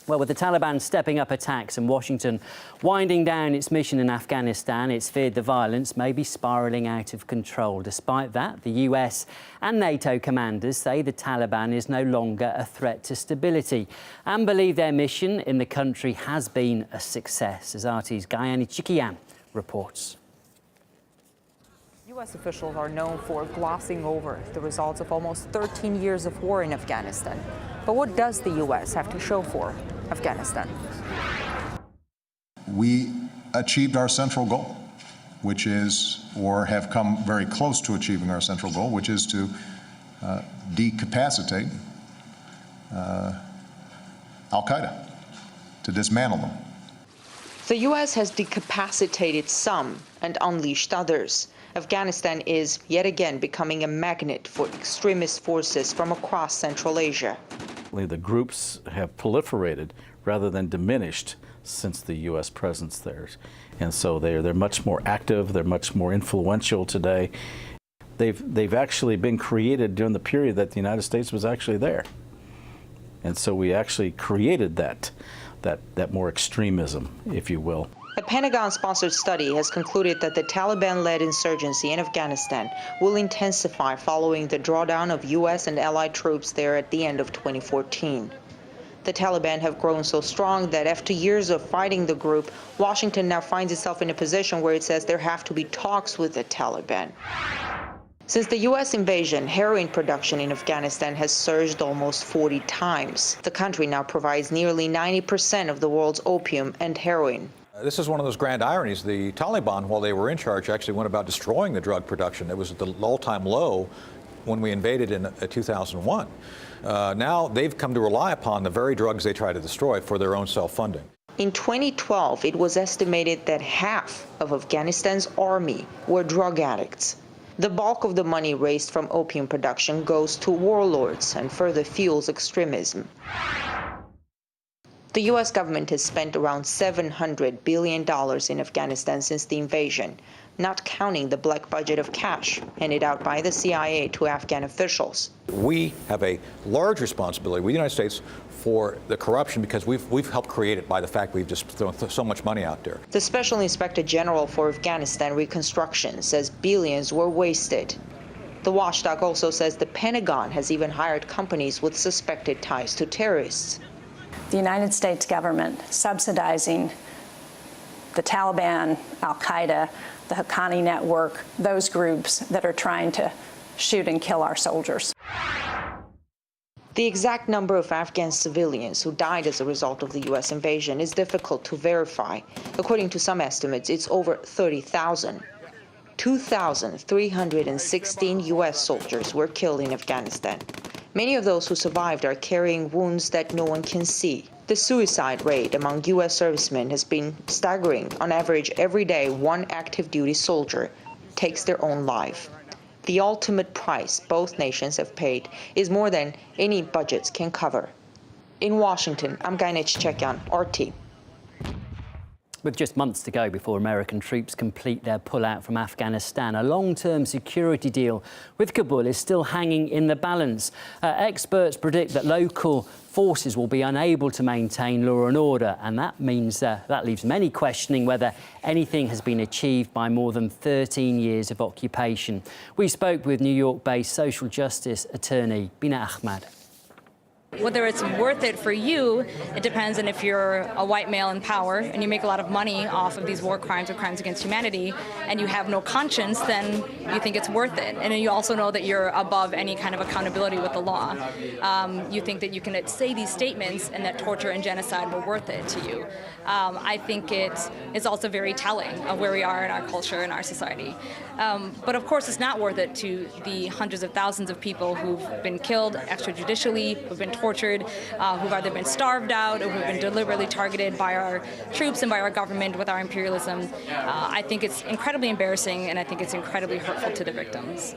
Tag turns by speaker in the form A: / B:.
A: Well, with the Taliban stepping up attacks and Washington winding down its mission in Afghanistan, it's feared the violence may be spiralling out of control. Despite that, the US and NATO commanders say the Taliban is no longer a threat to stability and believe their mission in the country has been a success, as RT's Gayane Chichakyan reports.
B: U.S. officials are known for glossing over the results of almost 13 years of war in Afghanistan. But what does the U.S. have to show for Afghanistan?
C: We achieved our central goal, which is, or have come very close to achieving our central goal, which is to decapacitate Al-Qaeda, to dismantle them.
B: The U.S. has decapacitated some and unleashed others. Afghanistan is yet again becoming a magnet for extremist forces from across Central Asia.
D: The groups have proliferated rather than diminished since the U.S. presence there. And so they're much more active, they're much more influential today. They've actually been created during the period that the United States was actually there. And so we actually created that more extremism, if you will.
B: A Pentagon-sponsored study has concluded that the Taliban-led insurgency in Afghanistan will intensify following the drawdown of U.S. and allied troops there at the end of 2014. The Taliban have grown so strong that after years of fighting the group, Washington now finds itself in a position where it says there have to be talks with the Taliban. Since the U.S. invasion, heroin production in Afghanistan has surged almost 40 times. The country now provides nearly 90% of the world's opium and heroin.
E: This is one of those grand ironies. The Taliban, while they were in charge, actually went about destroying the drug production. It was at the all-time low when we invaded in 2001. Now they've come to rely upon the very drugs they try to destroy for their own self-funding.
B: In 2012, it was estimated that half of Afghanistan's army were drug addicts. The bulk of the money raised from opium production goes to warlords and further fuels extremism. The U.S. government has spent around $700 billion in Afghanistan since the invasion, not counting the black budget of cash handed out by the CIA to Afghan officials.
E: We have a large responsibility with the United States for the corruption because we've helped create it by the fact we've just thrown so much money out there.
B: The Special Inspector General for Afghanistan Reconstruction says billions were wasted. The watchdog also says the Pentagon has even hired companies with suspected ties to terrorists.
F: The United States government subsidizing the Taliban, Al-Qaeda, the Haqqani network, those groups that are trying to shoot and kill our soldiers.
B: The exact number of Afghan civilians who died as a result of the U.S. invasion is difficult to verify. According to some estimates, it's over 30,000. 2,316 U.S. soldiers were killed in Afghanistan. Many of those who survived are carrying wounds that no one can see. The suicide rate among U.S. servicemen has been staggering. On average, every day, one active duty soldier takes their own life. The ultimate price both nations have paid is more than any budgets can cover. In Washington, I'm Gayane Chichakyan, RT.
A: With just months to go before American troops complete their pullout from Afghanistan, a long-term security deal with Kabul is still hanging in the balance. Experts predict that local forces will be unable to maintain law and order, and that means that leaves many questioning whether anything has been achieved by more than 13 years of occupation. We spoke with New York-based social justice attorney Bina Ahmad.
G: Whether it's worth it for you, it depends on if you're a white male in power and you make a lot of money off of these war crimes or crimes against humanity and you have no conscience, then you think it's worth it. And then you also know that you're above any kind of accountability with the law. You think that you can say these statements and that torture and genocide were worth it to you. I think it is also very telling of where we are in our culture and our society. But of course, it's not worth it to the hundreds of thousands of people who've been killed extrajudicially, who've been tortured, who've either been starved out or who've been deliberately targeted by our troops and by our government with our imperialism. I think it's incredibly embarrassing, and I think it's incredibly hurtful to the victims.